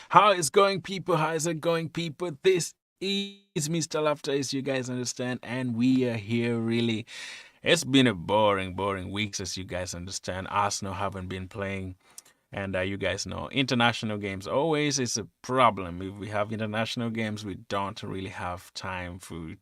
How is going, people? How is it going, people? This is Mr. Laughter, as you guys understand, and we are here really. It's been a boring weeks, as you guys understand. Arsenal haven't been playing, and you guys know international games always is a problem. If we have international games, we don't really have time to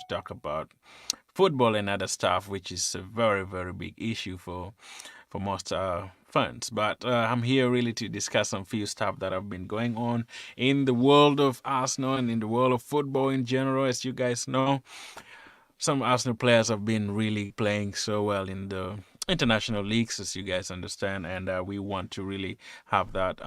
talk about football and other stuff, which is a very big issue for most fans. But I'm here really to discuss some few stuff that have been going on in the world of Arsenal and in the world of football in general. As you guys know, some Arsenal players have been really playing so well in the international leagues, as you guys understand, and we want to really have that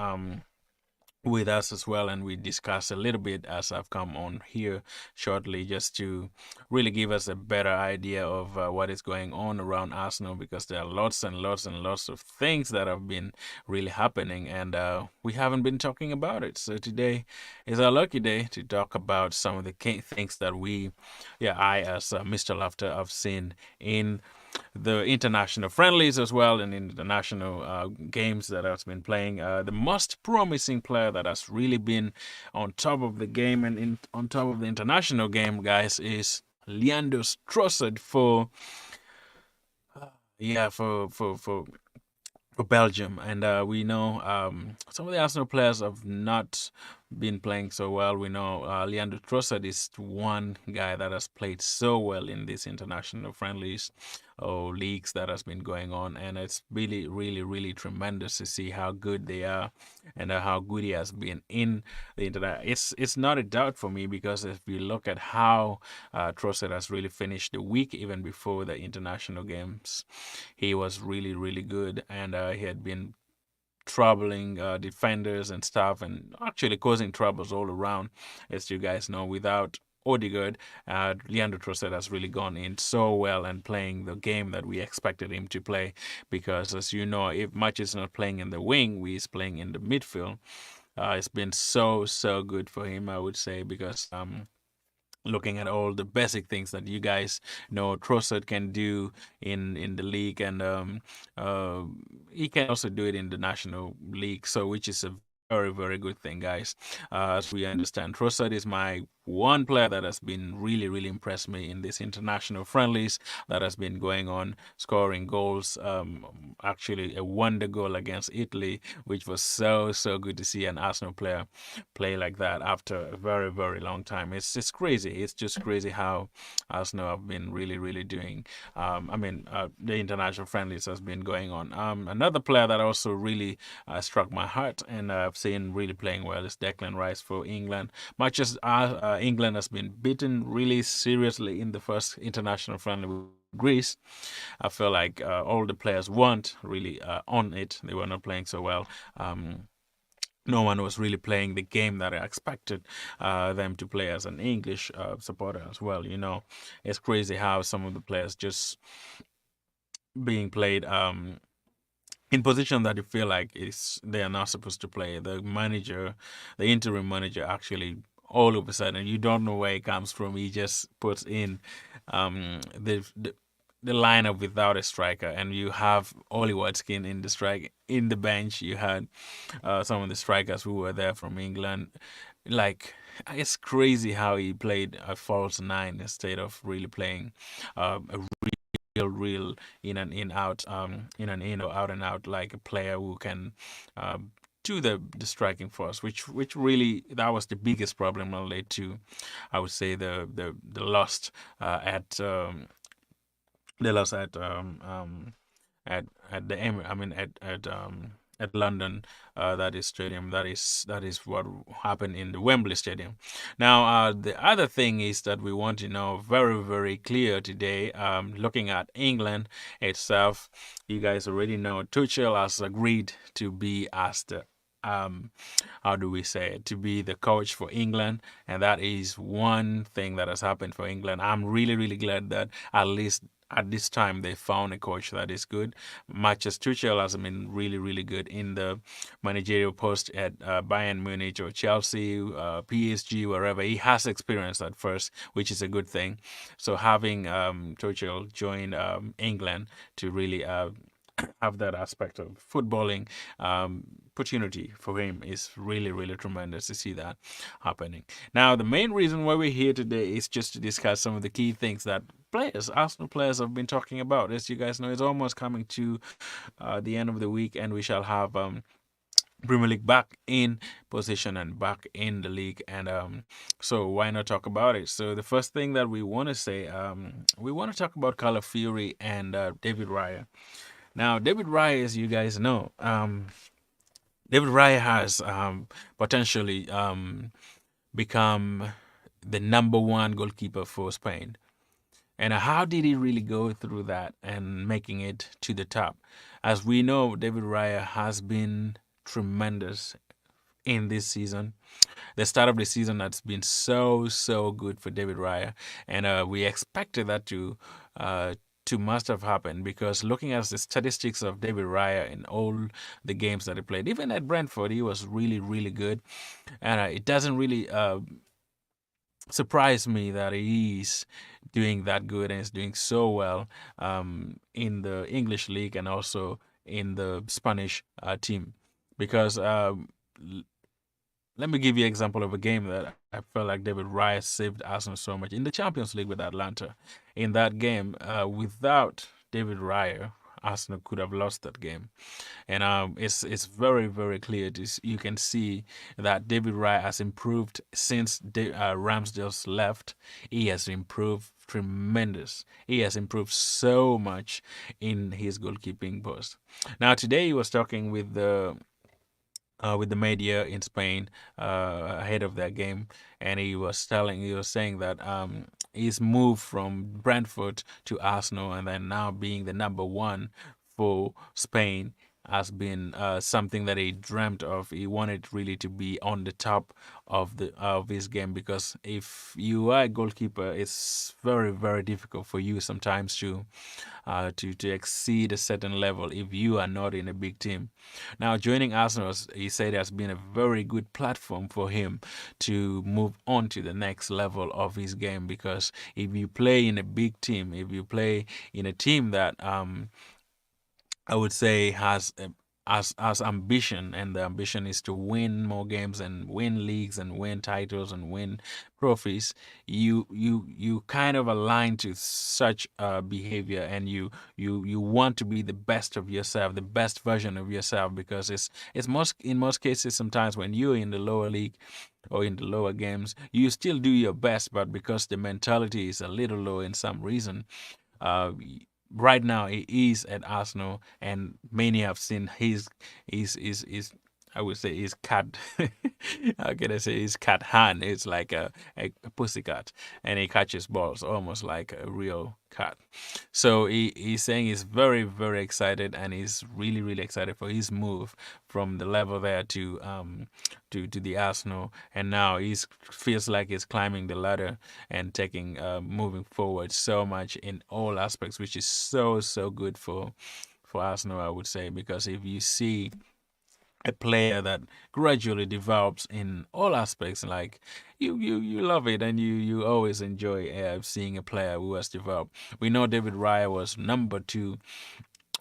with us as well, and we discuss a little bit as I've come on here shortly, just to really give us a better idea of what is going on around Arsenal, because there are lots and lots of things that have been really happening, and we haven't been talking about it. So today is our lucky day to talk about some of the things that I as Mr. Laughter, have seen in the international friendlies as well, and international games that has been playing. The most promising player that has really been on top of the game and on top of the international game, guys, is Leandro Trossard for Belgium. And we know some of the Arsenal players have not been playing so well. We know Leandro Trossard is one guy that has played so well in these international friendlies or leagues that has been going on, and it's really tremendous to see how good they are and how good he has been in the internet. It's not a doubt for me, because if you look at how Trossard has really finished the week, even before the international games, he was really good, and he had been troubling defenders and stuff, and actually causing troubles all around. As you guys know, without Odegaard, Leandro Trossard has really gone in so well and playing the game that we expected him to play. Because, as you know, if Match is not playing in the wing, he's playing in the midfield. It's been so good for him, I would say, because looking at all the basic things that you guys know Trossard can do in the league, and uh, he can also do it in the national league, so which is a very good thing, guys. As we understand, Trossard is my one player that has been really impressed me in these international friendlies that has been going on, scoring goals. Actually, a wonder goal against Italy, which was so good to see an Arsenal player play like that after a very long time. It's just crazy. It's just crazy how Arsenal have been really doing. The international friendlies has been going on. Another player that also really struck my heart, and I've seen really playing well, is Declan Rice for England. Much as England has been beaten really seriously in the first international friendly with Greece, I feel like all the players weren't really on it. They were not playing so well. No one was really playing the game that I expected them to play as an English supporter as well. You know, it's crazy how some of the players just being played in position that you feel like they are not supposed to play. The manager, the interim manager, actually all of a sudden, you don't know where it comes from. He just puts in the lineup without a striker, and you have Oli Watkins in the bench. You had some of the strikers who were there from England. Like, it's crazy how he played a false nine instead of really playing a real in and in out, in and in or out and out, like a player who can do the striking for us, which really, that was the biggest problem that led to, I would say, the loss at the loss at the at London, that is stadium. That is what happened in the Wembley Stadium. Now, the other thing is that we want to know very clear today. Looking at England itself, you guys already know Tuchel has agreed to be as the how do we say it, to be the coach for England, and that is one thing that has happened for England. I'm really glad that at least at this time they found a coach that is good. Much as Tuchel has been really good in the managerial post at Bayern Munich or Chelsea, PSG, wherever, he has experience at first, which is a good thing. So having Tuchel join England to really have that aspect of footballing opportunity for him is really, really tremendous to see that happening. Now, the main reason why we're here today is just to discuss some of the key things that Arsenal players have been talking about. As you guys know, it's almost coming to the end of the week, and we shall have Premier League back in position and back in the league, and so why not talk about it? So the first thing that we want to say, we want to talk about Calafiori and David Raya. Now, David Raya, as you guys know, David Raya has potentially become the number one goalkeeper for Spain. And how did he really go through that and making it to the top? As we know, David Raya has been tremendous in this season. The start of the season has been so good for David Raya, and we expected that to must have happened, because looking at the statistics of David Raya in all the games that he played, even at Brentford, he was really good, and it doesn't really surprise me that he's doing that good and is doing so well in the English league and also in the Spanish team, because let me give you an example of a game that I felt like David Raya saved Arsenal so much in the Champions League with Atlanta. In that game, without David Raya, Arsenal could have lost that game, and it's very clear. You can see that David Raya has improved since Ramsdale's left. He has improved tremendous. He has improved so much in his goalkeeping post. Now today he was talking with the media in Spain ahead of that game, and he was saying that his move from Brentford to Arsenal and then now being the number one for Spain has been something that he dreamt of. He wanted really to be on the top of his game, because if you are a goalkeeper, it's very difficult for you sometimes to exceed a certain level if you are not in a big team. Now, joining Arsenal, he said, has been a very good platform for him to move on to the next level of his game, because if you play in a big team, if you play in a team that I would say has ambition, and the ambition is to win more games and win leagues and win titles and win trophies, you kind of align to such behavior, and you want to be the best of yourself, the best version of yourself, because it's in most cases, sometimes when you're in the lower league or in the lower games, you still do your best, but because the mentality is a little low in some reason, uh, right now he is at Arsenal, and many have seen his I would say his cat. How can I say his cat hand? It's like a pussy cat, and he catches balls almost like a real cat. So he's saying he's very excited, and he's really excited for his move from the level there to the Arsenal, and now he feels like he's climbing the ladder and taking moving forward so much in all aspects, which is so good for Arsenal, I would say, because if you see a player that gradually develops in all aspects, like you love it, and you always enjoy seeing a player who has developed. We know David Raya was number two,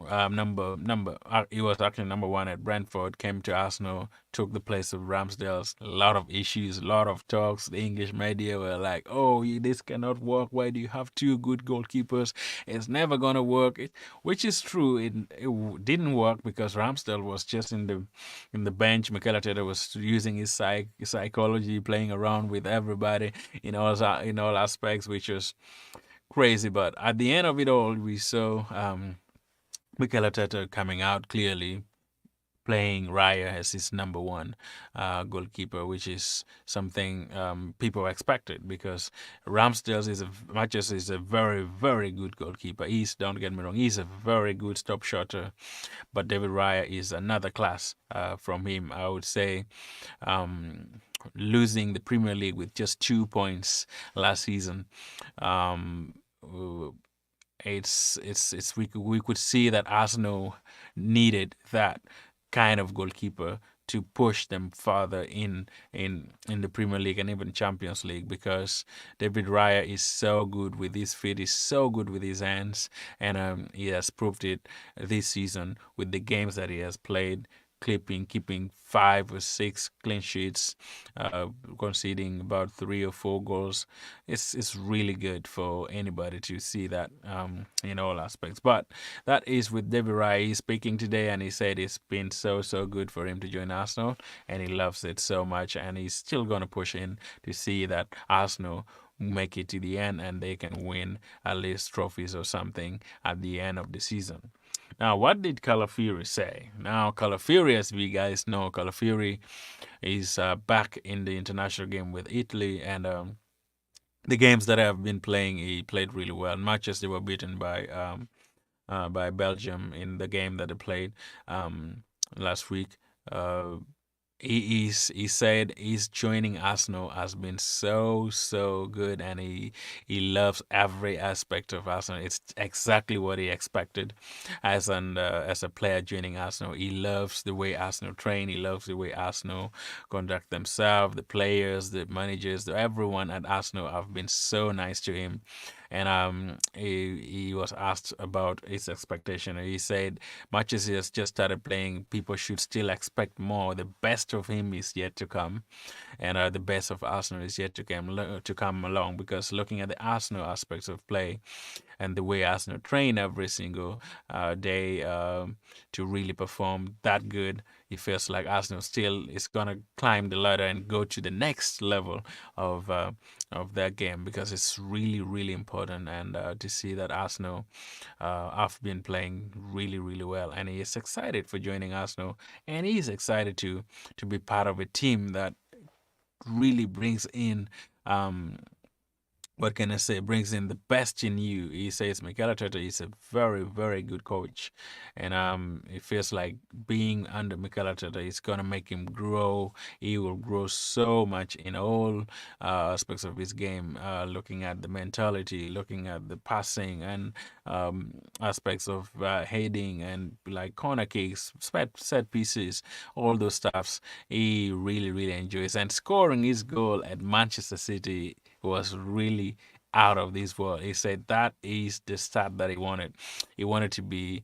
he was actually number one at Brentford, came to Arsenal, took the place of Ramsdale's. A lot of issues, a lot of talks. The English media were like, oh, this cannot work. Why do you have two good goalkeepers? It's never gonna work. Which is true. It didn't work because Ramsdale was just in the bench. Mikel Arteta was using his psychology, playing around with everybody in all aspects, which was crazy. But at the end of it all, we saw Mikel Arteta coming out clearly, playing Raya as his number one goalkeeper, which is something people expected, because Ramsdale is much as he's a very good goalkeeper. Don't get me wrong, he's a very good stop shotter, but David Raya is another class from him. I would say losing the Premier League with just 2 points last season. We could see that Arsenal needed that kind of goalkeeper to push them further in the Premier League and even Champions League, because David Raya is so good with his feet, is so good with his hands, and he has proved it this season with the games that he has played, keeping 5 or 6 clean sheets, conceding about 3 or 4 goals. It's really good for anybody to see that in all aspects. But that is with David Raya. He's speaking today, and he said it's been so good for him to join Arsenal, and he loves it so much, and he's still gonna push in to see that Arsenal make it to the end and they can win at least trophies or something at the end of the season. Now, what did Calafiori say? Now, Calafiori, as we guys know, Calafiori is back in the international game with Italy, and the games that I have been playing, he played really well. Matches they were beaten by Belgium in the game that they played last week. He said he's joining Arsenal has been so good, and he loves every aspect of Arsenal. It's exactly what he expected as a player joining Arsenal. He loves the way Arsenal train. He loves the way Arsenal conduct themselves. The players, the managers, everyone at Arsenal have been so nice to him. And he was asked about his expectation, and he said matches he has just started playing, people should still expect more. The best of him is yet to come, and the best of Arsenal is yet to come along. Because looking at the Arsenal aspects of play and the way Arsenal train every single day to really perform that good, it feels like Arsenal still is gonna climb the ladder and go to the next level of their game, because it's really important. And to see that Arsenal have been playing really well, and he is excited for joining Arsenal, and he's excited to be part of a team that really brings in what can I say, brings in the best in you. He says Mikel Arteta is a very good coach, and it feels like being under Mikel Arteta is gonna make him grow. He will grow so much in all aspects of his game, looking at the mentality, looking at the passing, and aspects of heading and like corner kicks, set pieces, all those stuffs. He really enjoys, and scoring his goal at Manchester City was really out of this world. He said that is the start that he wanted. He wanted to be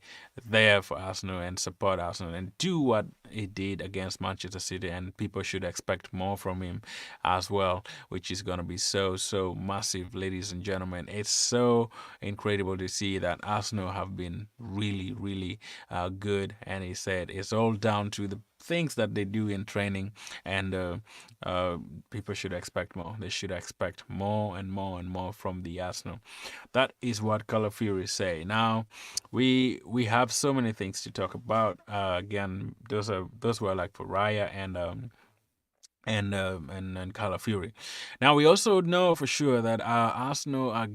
there for Arsenal and support Arsenal and do what he did against Manchester City, and people should expect more from him as well, which is going to be so massive, ladies and gentlemen. It's so incredible to see that Arsenal have been really good, and he said it's all down to the things that they do in training, and people should expect more. They should expect more and more from the Arsenal. That is what Calafiori say. Now, we have so many things to talk about. Again, those were like for Raya and Calafiori. Now, we also know for sure that Arsenal are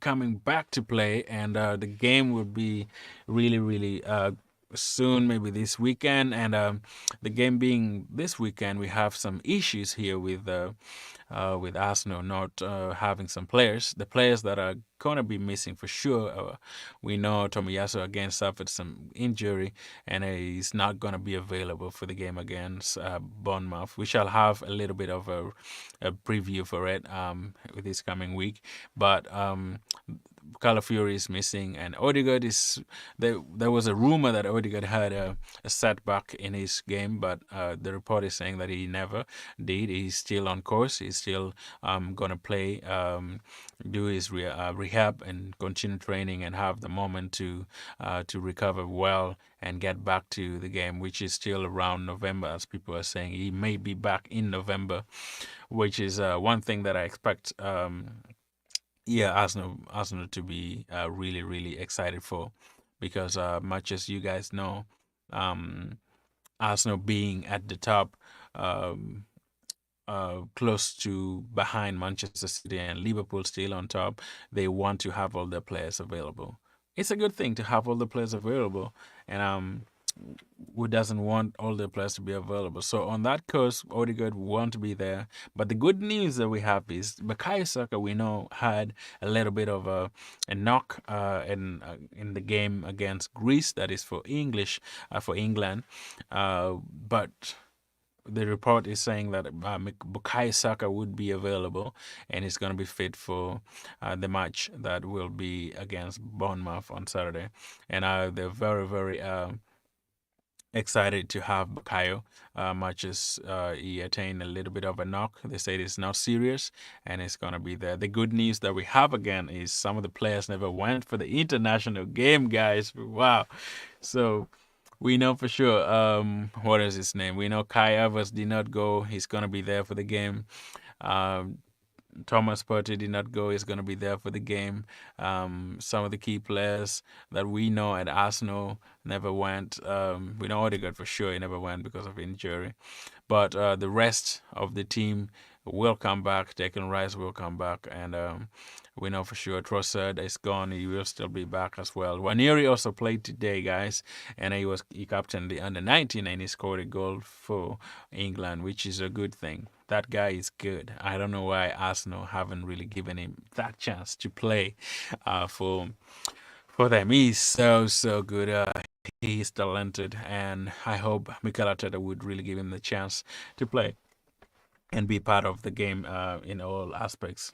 coming back to play, and the game will be really soon, maybe this weekend. And the game being this weekend, we have some issues here with Arsenal not having some players. The players that are gonna be missing for sure. We know Tomiyasu again suffered some injury, and he's not gonna be available for the game against Bournemouth. We shall have a little bit of a preview for it with this coming week, but Calafiori is missing, and Odegaard is there was a rumor that Odegaard had a setback in his game, but the report is saying that he never did. He's still on course. He's still gonna play, do his rehab and continue training and have the moment to recover well and get back to the game, which is still around November, as people are saying. He may be back in November, which is one thing that I expect. Arsenal to be really excited for, because much as you guys know, Arsenal being at the top, close to behind Manchester City and Liverpool still on top, they want to have all their players available. It's a good thing to have all the players available, and who doesn't want all the players to be available? So on that course, Odegaard want to be there. But the good news that we have is Bukayo Saka, we know, had a little bit of a knock in the game against Greece. That is for England. But the report is saying that Bukayo Saka would be available and is going to be fit for the match that will be against Bournemouth on Saturday. And they're very, very excited to have Bukayo. Much as he attained a little bit of a knock, they said it's not serious and it's gonna be there. The good news that we have again is some of the players never went for the international game, guys. Wow! So we know for sure. What is his name? We know Kai Havertz did not go. He's gonna be there for the game. Um, Thomas Partey did not go. He's going to be there for the game. Some of the key players that we know at Arsenal never went. We know Odegaard for sure. He never went because of injury. But the rest of the team will come back. Declan Rice will come back. And we know for sure Trossard is gone. He will still be back as well. Waneri also played today, guys. And he captained the under-19 and he scored a goal for England, which is a good thing. That guy is good. I don't know why Arsenal haven't really given him that chance to play for them. He's so good. He's talented, and I hope Mikel Arteta would really give him the chance to play and be part of the game in all aspects,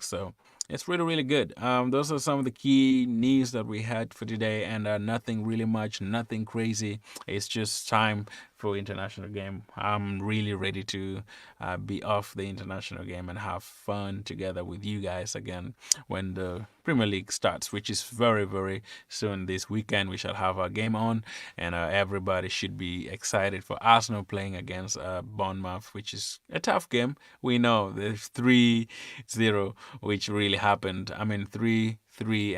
So it's really, really good. Those are some of the key news that we had for today, and nothing really much, nothing crazy. It's just time for international game. I'm really ready to be off the international game and have fun together with you guys again when the Premier League starts, which is very, very soon. This weekend we shall have our game on, and everybody should be excited for Arsenal playing against Bournemouth, which is a tough game. We know there's 3-0, which really happened. I mean 3-3,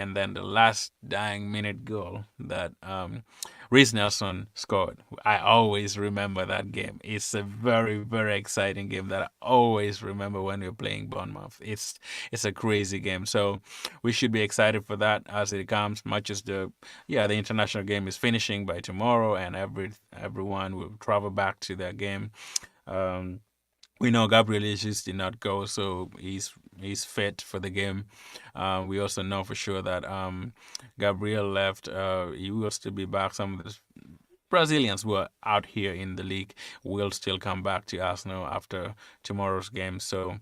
and then the last dying minute goal that Reece Nelson scored. I always remember that game. It's a very, very exciting game that I always remember when we're playing Bournemouth. It's a crazy game. So we should be excited for that as it comes. Much as the international game is finishing by tomorrow, and everyone will travel back to their game. We know Gabriel Jesus did not go, so he's fit for the game. We also know for sure that Gabriel left. He will still be back. Some of the Brazilians who are out here in the league will still come back to Arsenal after tomorrow's game. So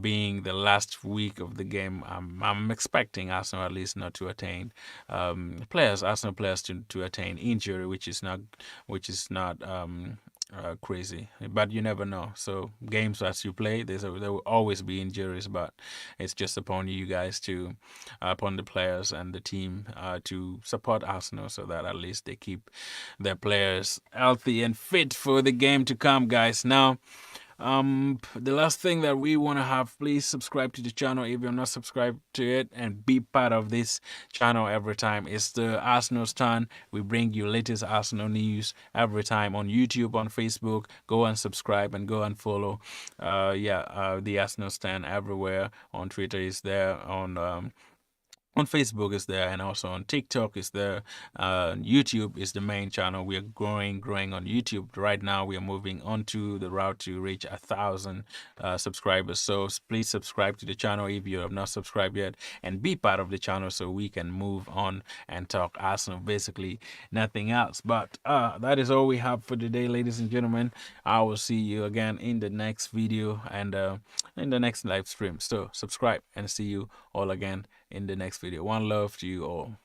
being the last week of the game, I'm expecting Arsenal at least not to attain Arsenal players to attain injury, which is not crazy, but you never know. So games as you play, there will always be injuries, but it's just upon you guys upon the players and the team to support Arsenal so that at least they keep their players healthy and fit for the game to come, guys. Now, the last thing that we want to have, please subscribe to the channel if you're not subscribed to it and be part of this channel every time. It's the Arsenal Stand. We bring you latest Arsenal news every time on YouTube, on Facebook. Go and subscribe and go and follow. The Arsenal Stand everywhere. On Twitter is there, on Facebook is there, and also on TikTok is there. YouTube is the main channel. We are growing on YouTube. Right now we are moving on to the route to reach 1,000 subscribers. So please subscribe to the channel if you have not subscribed yet, and be part of the channel so we can move on and talk Arsenal, basically nothing else. But that is all we have for today, ladies and gentlemen. I will see you again in the next video and in the next live stream. So subscribe and see you all again in the next video. One love to you all.